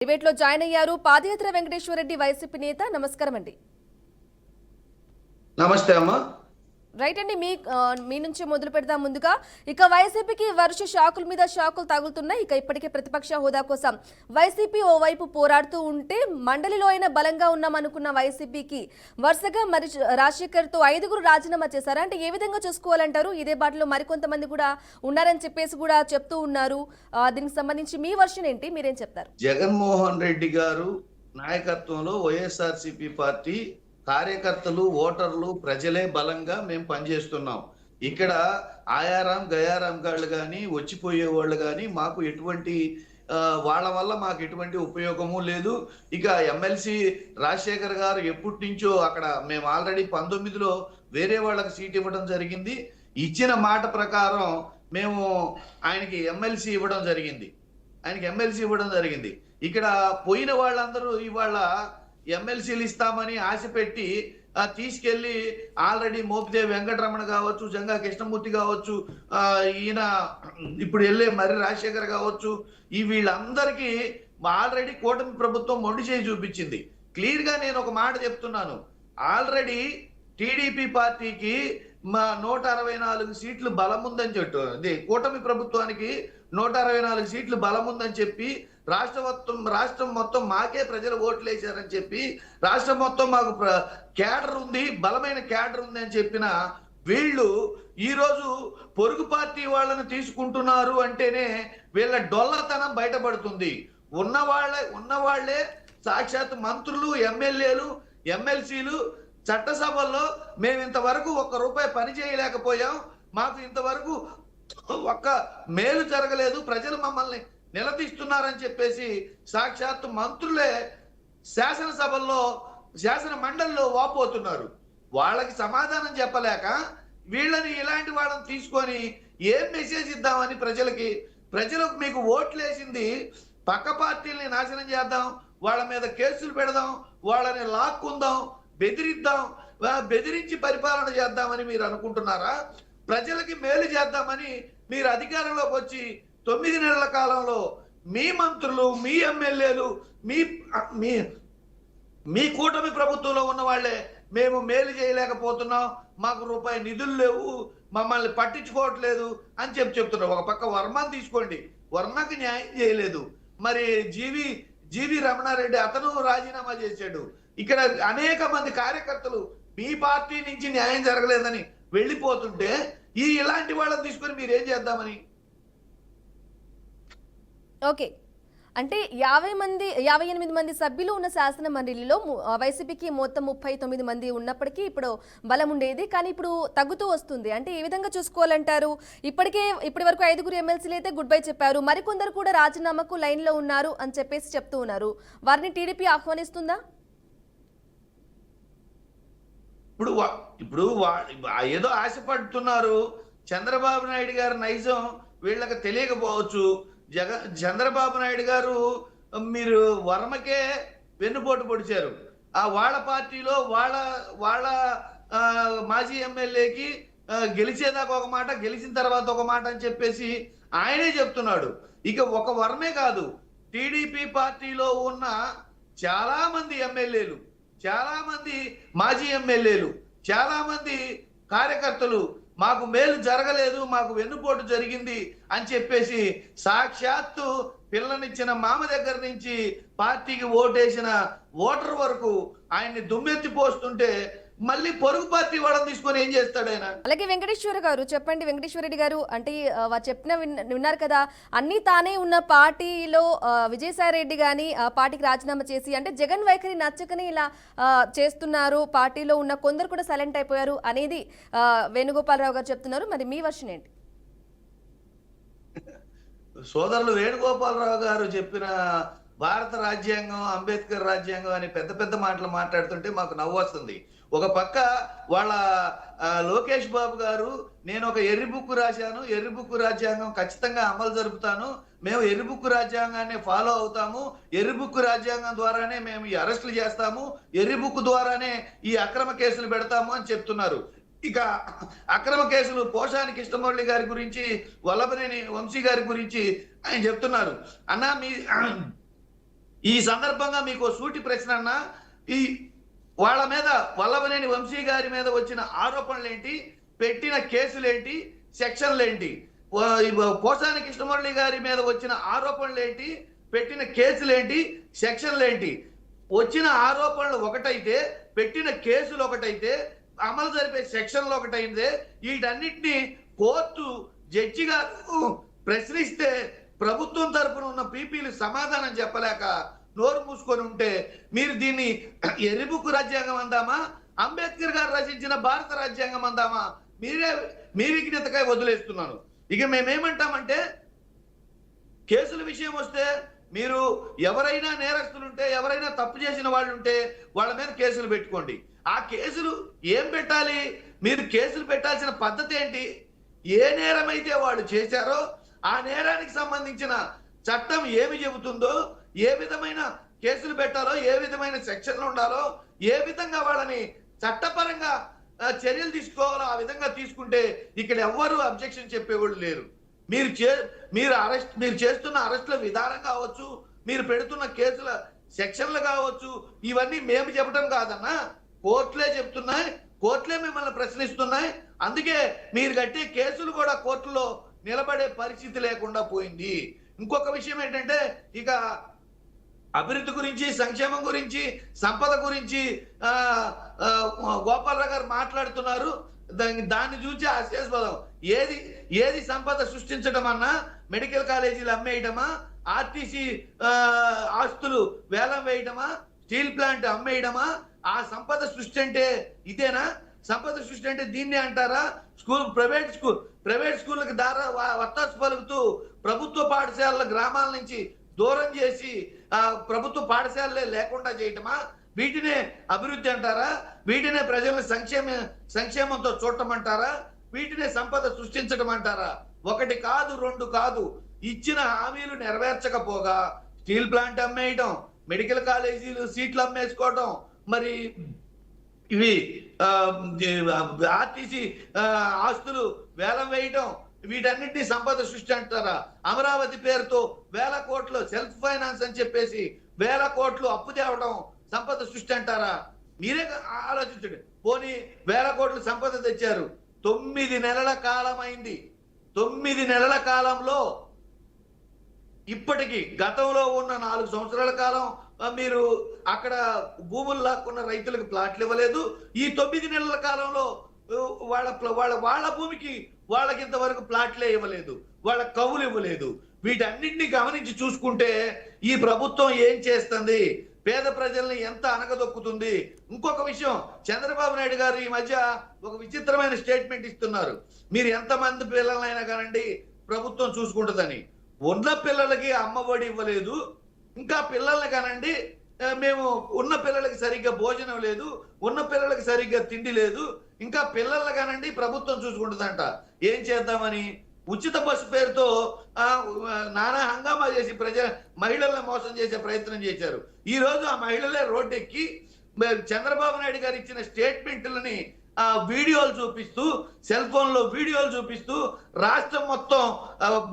Debate లో join అయ్యారు పాదయాత్ర Venkateswara Reddy YCP నేత. నమస్కారం అండి. నమస్తే అమ్మా. రైట్ అండి, మీ నుంచి మొదలు పెడదాం. ముందుగా ఇక వైసీపీకి వరుస షాకుల మీద షాకులు తగులుతున్నాయి. ఇక ఇప్పటికే ప్రతిపక్ష హోదా కోసం వైసీపీ ఓవైపు పోరాడుతూ ఉంటే మండలిలో అయినా బలంగా ఉన్నామనుకున్న వైసీపీకి వరుసగా మరి రాజశేఖర్ తో 5గురు రాజీనామా చేశారు. అంటే ఏ విధంగా చూసుకోవాలంటారు? ఇదే బాటలో మరికొంతమంది కూడా ఉన్నారని చెప్పేసి కూడా చెప్తూ ఉన్నారు. దీనికి సంబంధించి మీ వర్షన్ ఏంటి, మీరేం చెప్తారు? జగన్మోహన్ రెడ్డి గారు నాయకత్వంలో వైఎస్ఆర్సీపీ పార్టీ కార్యకర్తలు, ఓటర్లు, ప్రజలే బలంగా మేము పనిచేస్తున్నాం. ఇక్కడ ఆయారాం గయారాం గాళ్ళు కానీ వచ్చిపోయే వాళ్ళు కానీ మాకు ఎటువంటి వాళ్ళ వల్ల మాకు ఎటువంటి ఉపయోగము లేదు. ఇక ఎమ్మెల్సీ రాజశేఖర్ గారు ఎప్పటి నుంచో అక్కడ మేము ఆల్రెడీ 19లో వేరే వాళ్ళకి సీట్ ఇవ్వడం జరిగింది. ఇచ్చిన మాట ప్రకారం మేము ఆయనకి ఎమ్మెల్సీ ఇవ్వడం జరిగింది. ఇక్కడ పోయిన వాళ్ళందరూ ఇవాళ ఎమ్మెల్సీలు ఇస్తామని ఆశ పెట్టి తీసుకెళ్లి ఆల్రెడీ మోపిదేవి వెంకటరమణ కావచ్చు, జంగా కృష్ణమూర్తి కావచ్చు, ఈయన ఇప్పుడు వెళ్ళే మర్రి రాజశేఖర్ కావచ్చు, ఈ వీళ్ళందరికీ ఆల్రెడీ కూటమి ప్రభుత్వం మొండి చేయి చూపించింది. క్లియర్ గా నేను ఒక మాట చెప్తున్నాను. ఆల్రెడీ టీడీపీ పార్టీకి 164 సీట్లు బలం ఉందని చెప్పి, అదే కూటమి ప్రభుత్వానికి 164 సీట్లు బలం ఉందని చెప్పి రాష్ట్రం మొత్తం మాకే ప్రజలు ఓట్లు వేశారని చెప్పి రాష్ట్రం మొత్తం మాకు క్యాడర్ ఉంది, బలమైన క్యాడర్ ఉంది అని చెప్పిన వీళ్ళు ఈరోజు పొరుగు పార్టీ వాళ్ళని తీసుకుంటున్నారు అంటేనే వీళ్ళ డొల్లతనం బయటపడుతుంది. ఉన్నవాళ్లే సాక్షాత్ మంత్రులు, ఎమ్మెల్యేలు, ఎమ్మెల్సీలు చట్టసభల్లో మేము ఇంతవరకు ₹1 పని చేయలేకపోయాం, మాకు ఇంతవరకు ఒక్క మేలు జరగలేదు, ప్రజలు మమ్మల్ని నిలదీస్తున్నారని చెప్పేసి సాక్షాత్ మంత్రులే శాసనసభల్లో, శాసన మండలిలో వాపోతున్నారు. వాళ్ళకి సమాధానం చెప్పలేక వీళ్ళని ఇలాంటి వాళ్ళని తీసుకొని ఏం మెసేజ్ ఇద్దామని ప్రజలకు మీకు ఓట్లు వేసింది పక్క పార్టీల్ని నాశనం చేద్దాం, వాళ్ళ మీద కేసులు పెడదాం, వాళ్ళని లాక్కుందాం, బెదిరించి పరిపాలన చేద్దామని మీరు అనుకుంటున్నారా? ప్రజలకి మేలు చేద్దామని మీరు అధికారంలోకి వచ్చి 9 నెలల కాలంలో మీ మంత్రులు, మీ ఎమ్మెల్యేలు, మీ కూటమి ప్రభుత్వంలో ఉన్న వాళ్ళే మేము మేలు చేయలేకపోతున్నాం, మాకు రూపాయి నిధులు లేవు, మమ్మల్ని పట్టించుకోవట్లేదు అని చెప్తున్నారు. ఒక పక్క వర్మని తీసుకోండి, వర్మకి న్యాయం చేయలేదు. మరి జీవి రమణారెడ్డి అతను రాజీనామా చేశాడు. ఇక్కడ అనేక మంది కార్యకర్తలు మీ పార్టీ నుంచి న్యాయం జరగలేదని వెళ్ళిపోతుంటే ఇలాంటి వాళ్ళని తీసుకొని మీరేం చేద్దామని? ఓకే, అంటే 58 మంది సభ్యులు ఉన్న శాసన మండలిలో వైసీపీకి మొత్తం 39 మంది ఉన్నప్పటికీ ఇప్పుడు బలం ఉండేది, కానీ ఇప్పుడు తగ్గుతూ వస్తుంది. అంటే ఏ విధంగా చూసుకోవాలంటారు? ఇప్పటి వరకు 5గురు ఎమ్మెల్సీలు అయితే గుడ్ బై చెప్పారు, మరికొందరు కూడా రాజీనామాకు లైన్ లో ఉన్నారు అని చెప్పేసి చెప్తూ ఉన్నారు. వారిని టీడీపీ ఆహ్వానిస్తుందా? ఇప్పుడు ఏదో ఆశపడుతున్నారు. చంద్రబాబు నాయుడు గారి నైజం వీళ్ళకి తెలియకపోవచ్చు. చంద్రబాబు నాయుడు గారు మీరు వర్మకే వెన్నుపోటు పొడిచారు. వాళ్ళ పార్టీలో వాళ్ళ మాజీ ఎమ్మెల్యేకి గెలిచేదాకా ఒక మాట, గెలిచిన తర్వాత ఒక మాట అని చెప్పేసి ఆయనే చెప్తున్నాడు. ఇక ఒక వర్మే కాదు, టీడీపీ పార్టీలో ఉన్న చాలా మంది ఎమ్మెల్యేలు, చాలా మంది మాజీ ఎమ్మెల్యేలు, చాలా మంది కార్యకర్తలు మాకు మేలు జరగలేదు, మాకు వెన్నుపోటు జరిగింది అని చెప్పేసి సాక్షాత్తు పిల్లనిచ్చిన మామ దగ్గర నుంచి పార్టీకి ఓటేసిన ఓటర్ వరకు ఆయన్ని దుమ్మెత్తి పోస్తుంటే మళ్ళీ పొరుగు పార్టీ వాళ్ళని తీసుకొని ఏం చేస్తాడు ఆయన? అలాగే వెంకటేశ్వర గారు చెప్పండి. వెంకటేశ్వర రెడ్డి గారు, అంటే చెప్పిన విన్నారు కదా, అన్ని తానే ఉన్న పార్టీలో విజయసాయి రెడ్డి గాని పార్టీకి రాజీనామా చేసి, అంటే జగన్ వైఖరి నచ్చకని ఇలా చేస్తున్నారు, పార్టీలో ఉన్న కొందరు కూడా సైలెంట్ అయిపోయారు అనేది వేణుగోపాలరావు గారు చెప్తున్నారు. మరి మీ వర్షన్ ఏంటి? సోదరులు వేణుగోపాలరావు గారు చెప్పిన భారత రాజ్యాంగం, అంబేద్కర్ రాజ్యాంగం అని పెద్ద పెద్ద మాటలు మాట్లాడుతుంటే మాకు నవ్వు వస్తుంది. ఒక పక్క వాళ్ళ లోకేష్ బాబు గారు, నేను ఒక ఎర్రి బుక్ రాశాను, ఎర్రి బుక్ రాజ్యాంగం ఖచ్చితంగా అమలు జరుపుతాను, మేము ఎర్రి బుక్ రాజ్యాంగాన్ని ఫాలో అవుతాము, ఎర్రి బుక్ రాజ్యాంగం ద్వారానే మేము ఈ అరెస్టులు చేస్తాము, ఎర్రి బుక్ ద్వారానే ఈ అక్రమ కేసులు పెడతాము అని చెప్తున్నారు. ఇక అక్రమ కేసులు పోషాని కృష్ణమురళి గారి గురించి, వల్లభనేని వంశీ గారి గురించి ఆయన చెప్తున్నారు. అన్నా ఈ సందర్భంగా మీకు సూటి ప్రశ్న అన్న, ఈ వాళ్ళ మీద వల్లభనేని వంశీ గారి మీద వచ్చిన ఆరోపణలేంటి, పెట్టిన కేసులేంటి, సెక్షన్లేంటి? పోసాని కృష్ణమురళి గారి మీద వచ్చిన ఆరోపణలేంటి, పెట్టిన కేసులేంటి, సెక్షన్లేంటి? వచ్చిన ఆరోపణలు ఒకటైతే, పెట్టిన కేసులు ఒకటైతే, అమలు జరిపే సెక్షన్లు ఒకటైతే, వీటన్నిటిని కోర్టు జడ్జి గారు ప్రశ్నిస్తే ప్రభుత్వం తరపున ఉన్న పీపీలు సమాధానం చెప్పలేక నోరు మూసుకొని ఉంటే, మీరు దీన్ని ఎరిబుక్ రాజ్యాంగం అందామా, అంబేద్కర్ గారు రచించిన భారత రాజ్యాంగం అందామా? మీ విజ్ఞతకై వదిలేస్తున్నాను. ఇక మేమేమంటామంటే, కేసుల విషయం వస్తే మీరు ఎవరైనా నేరస్తులుంటే, ఎవరైనా తప్పు చేసిన వాళ్ళు ఉంటే వాళ్ళ మీద కేసులు పెట్టుకోండి. ఆ కేసులు ఏం పెట్టాలి? మీరు కేసులు పెట్టాల్సిన పద్ధతి ఏంటి? ఏ నేరమైతే వాళ్ళు చేశారో ఆ నేరానికి సంబంధించిన చట్టం ఏమి చెబుతుందో, ఏ విధమైన కేసులు పెట్టాలో, ఏ విధమైన సెక్షన్లు ఉండాలో, ఏ విధంగా వాళ్ళని చట్టపరంగా చర్యలు తీసుకోవాలో ఆ విధంగా తీసుకుంటే ఇక్కడ ఎవ్వరూ అబ్జెక్షన్ చెప్పేవాళ్ళు లేరు. మీరు చేస్తున్న అరెస్టుల విధానం కావచ్చు, మీరు పెడుతున్న కేసుల సెక్షన్లు కావచ్చు, ఇవన్నీ మేము చెప్పడం కాదన్నా, కోర్టులే చెప్తున్నాయి, కోర్టులే మిమ్మల్ని ప్రశ్నిస్తున్నాయి. అందుకే మీరు కట్టే కేసులు కూడా కోర్టులో నిలబడే పరిస్థితి లేకుండా పోయింది. ఇంకొక విషయం ఏంటంటే, ఇక అభివృద్ధి గురించి, సంక్షేమం గురించి, సంపద గురించి గోపాలరావు గారు మాట్లాడుతున్నారు. దాన్ని చూసి ఆశ్చర్యపదం. ఏది సంపద సృష్టించడం అన్నా, మెడికల్ కాలేజీలు అమ్మేయడమా, ఆర్టీసీ ఆస్తులు వేలం వేయడమా, స్టీల్ ప్లాంట్ అమ్మేయడమా? ఆ సంపద సృష్టి అంటే ఇదేనా? సంపద సృష్టి అంటే దీన్నే అంటారా? ప్రైవేట్ స్కూళ్ళకి వత్తాసు పలుకుతూ ప్రభుత్వ పాఠశాలల గ్రామాల నుంచి దూరం చేసి ప్రభుత్వ పాఠశాలలే లేకుండా చేయటమా? వీటినే అభివృద్ధి అంటారా? వీటినే ప్రజల సంక్షేమంతో చూడటమంటారా? వీటినే సంపద సృష్టించడం అంటారా? ఒకటి కాదు, రెండు కాదు, ఇచ్చిన హామీలు నెరవేర్చకపోగా స్టీల్ ప్లాంట్ అమ్మేయటం, మెడికల్ కాలేజీలు సీట్లు అమ్మేసుకోవటం, మరి ఇవి ఆర్టీసీ ఆస్తులు వేలం వేయటం, వీటన్నిటినీ సంపద సృష్టి అంటారా? అమరావతి పేరుతో వేల కోట్లు సెల్ఫ్ ఫైనాన్స్ అని చెప్పేసి వేల కోట్లు అప్పు తేవడం సంపద సృష్టి అంటారా? మీరే ఆలోచించండి. పోనీ వేల కోట్లు సంపద తెచ్చారు, 9 నెలల కాలం అయింది. 9 నెలల కాలంలో ఇప్పటికీ గతంలో ఉన్న 4 సంవత్సరాల కాలం మీరు అక్కడ భూములు లాక్కున్న రైతులకు ప్లాట్లు ఇవ్వలేదు. ఈ 9 నెలల కాలంలో వాళ్ళ భూమికి వాళ్ళకి ఇంతవరకు ప్లాట్లే ఇవ్వలేదు, వాళ్ళ కవులు ఇవ్వలేదు. వీటన్నిటిని గమనించి చూసుకుంటే ఈ ప్రభుత్వం ఏం చేస్తుంది, పేద ప్రజల్ని ఎంత అనగదొక్కుతుంది. ఇంకొక విషయం, చంద్రబాబు నాయుడు గారు ఈ మధ్య ఒక విచిత్రమైన స్టేట్మెంట్ ఇస్తున్నారు. మీరు ఎంతమంది పిల్లలైనా కానండి ప్రభుత్వం చూసుకుంటుందని. ఉన్న పిల్లలకి అమ్మఒడి ఇవ్వలేదు, ఇంకా పిల్లల్ని కానండి మేము ఉన్న పిల్లలకి సరిగ్గా భోజనం లేదు, ఉన్న పిల్లలకి సరిగ్గా తిండి లేదు, ఇంకా పిల్లల్ని కానండి ప్రభుత్వం చూసుకుంటుందంట. ఏం చేద్దామని ఉచిత బస్సు పేరుతో నానా హంగామా చేసి మహిళలను మోసం చేసే ప్రయత్నం చేశారు. ఈ రోజు ఆ మహిళలే రోడ్డెక్కి చంద్రబాబు నాయుడు గారు ఇచ్చిన స్టేట్మెంట్లని వీడియోలు చూపిస్తూ, సెల్ ఫోన్ లో వీడియోలు చూపిస్తూ రాష్ట్రం మొత్తం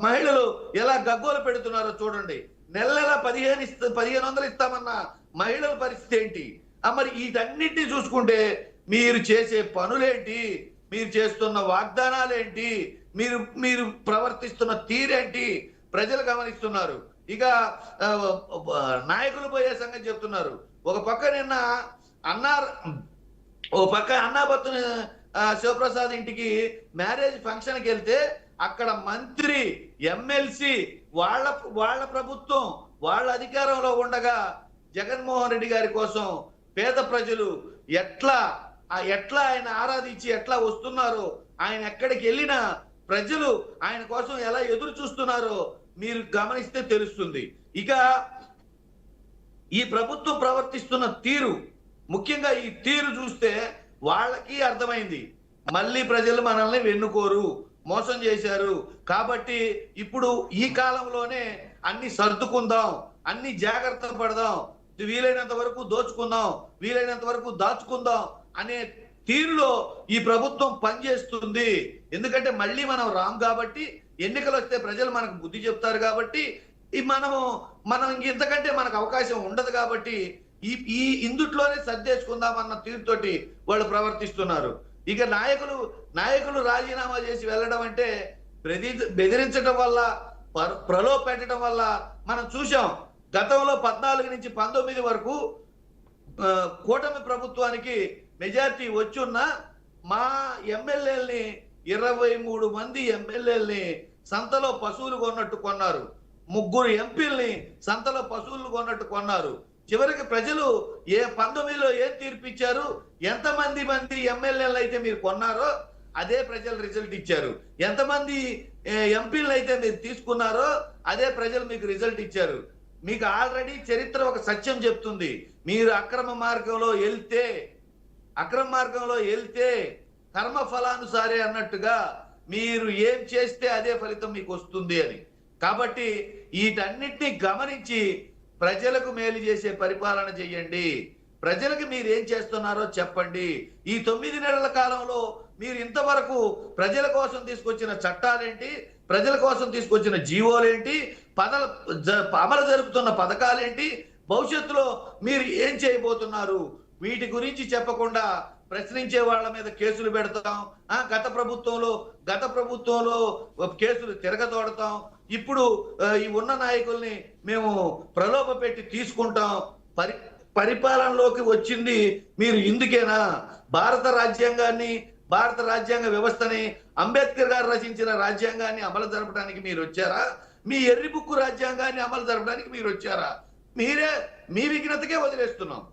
మహిళలు ఎలా గగ్గోలు పెడుతున్నారో చూడండి. నెల 1500 ఇస్తామన్న మహిళల పరిస్థితి ఏంటి? మరి వీటన్నిటిని చూసుకుంటే మీరు చేసే పనులేంటి, మీరు చేస్తున్న వాగ్దానాలేంటి, మీరు ప్రవర్తిస్తున్న తీరేంటి ప్రజలు గమనిస్తున్నారు. ఇక నాయకులు పోయే సంగతి చెప్తున్నారు. ఒక పక్క నిన్న అన్నాబత్తుని శివప్రసాద్ ఇంటికి మ్యారేజ్ ఫంక్షన్కి వెళ్తే అక్కడ మంత్రి, ఎమ్మెల్సీ వాళ్ళ ప్రభుత్వం వాళ్ళ అధికారంలో ఉండగా జగన్మోహన్ రెడ్డి గారి కోసం పేద ప్రజలు ఎట్లా ఆయన ఆరాధించి ఎట్లా వస్తున్నారో, ఆయన ఎక్కడికి వెళ్ళినా ప్రజలు ఆయన కోసం ఎలా ఎదురు చూస్తున్నారో మీరు గమనిస్తే తెలుస్తుంది. ఇక ఈ ప్రభుత్వం ప్రవర్తిస్తున్న తీరు, ముఖ్యంగా ఈ తీరు చూస్తే వాళ్ళకి అర్థమైంది, మళ్ళీ ప్రజలు మనల్ని వెన్నుకోరు, మోసం చేశారు. కాబట్టి ఇప్పుడు ఈ కాలంలోనే అన్ని సర్దుకుందాం, అన్ని జాగ్రత్త పడదాం, వీలైనంత వరకు దోచుకుందాం, వీలైనంత వరకు దాచుకుందాం అనే తీరులో ఈ ప్రభుత్వం పనిచేస్తుంది. ఎందుకంటే మళ్ళీ మనం రాం కాబట్టి, ఎన్నికలు వస్తే ప్రజలు మనకు బుద్ధి చెప్తారు కాబట్టి మనం ఇంతకంటే మనకు అవకాశం ఉండదు కాబట్టి ఈ ఈ ఇందుట్లోనే సర్దేసుకుందామన్న తీరుతోటి వాళ్ళు ప్రవర్తిస్తున్నారు. ఇక నాయకులు రాజీనామా చేసి వెళ్ళడం అంటే బెదిరించడం వల్ల, ప్రలోభ పెట్టడం వల్ల మనం చూసాం. గతంలో 14 నుంచి 19 వరకు కూటమి ప్రభుత్వానికి మెజారిటీ వచ్చున్న మా ఎమ్మెల్యేలని 23 మంది ఎమ్మెల్యేలని సంతలో పశువులు కొన్నట్టు కొన్నారు. 3 ఎంపీల్ని సంతలో పశువులు కొన్నట్టు కొన్నారు. చివరికి ప్రజలు 19లో ఏం తీర్పిచ్చారు? ఎంతమంది ఎమ్మెల్యేలు అయితే మీరు కొన్నారో అదే ప్రజలు రిజల్ట్ ఇచ్చారు. ఎంతమంది ఎంపీలు అయితే మీరు తీసుకున్నారో అదే ప్రజలు మీకు రిజల్ట్ ఇచ్చారు. మీకు ఆల్రెడీ చరిత్ర ఒక సత్యం చెప్తుంది. మీరు అక్రమ మార్గంలో వెళ్తే కర్మ ఫలానుసారే అన్నట్టుగా మీరు ఏం చేస్తే అదే ఫలితం మీకు వస్తుంది అని. కాబట్టి వీటన్నిటిని గమనించి ప్రజలకు మేలు చేసే పరిపాలన చేయండి. ప్రజలకు మీరు ఏం చేస్తున్నారో చెప్పండి. ఈ 9 నెలల కాలంలో మీరు ఇంతవరకు ప్రజల కోసం తీసుకొచ్చిన చట్టాలేంటి, ప్రజల కోసం తీసుకొచ్చిన జీవోలేంటి, అమలు జరుపుతున్న పథకాలేంటి, భవిష్యత్తులో మీరు ఏం చేయబోతున్నారు, వీటి గురించి చెప్పకుండా ప్రశ్నించే వాళ్ళ మీద కేసులు పెడతాం. గత ప్రభుత్వంలో కేసులు తిరగతోడతాం. ఇప్పుడు ఈ ఉన్న నాయకుల్ని మేము ప్రలోభ పెట్టి తీసుకుంటాం. పరిపాలనలోకి వచ్చింది మీరు ఇందుకేనా? భారత రాజ్యాంగ వ్యవస్థని, అంబేద్కర్ గారు రచించిన రాజ్యాంగాన్ని అమలు జరపడానికి మీరు వచ్చారా? మీ ఎర్రి బుక్కు రాజ్యాంగాన్ని అమలు జరపడానికి మీరు వచ్చారా? మీ విఘ్నతకే వదిలేస్తున్నాం.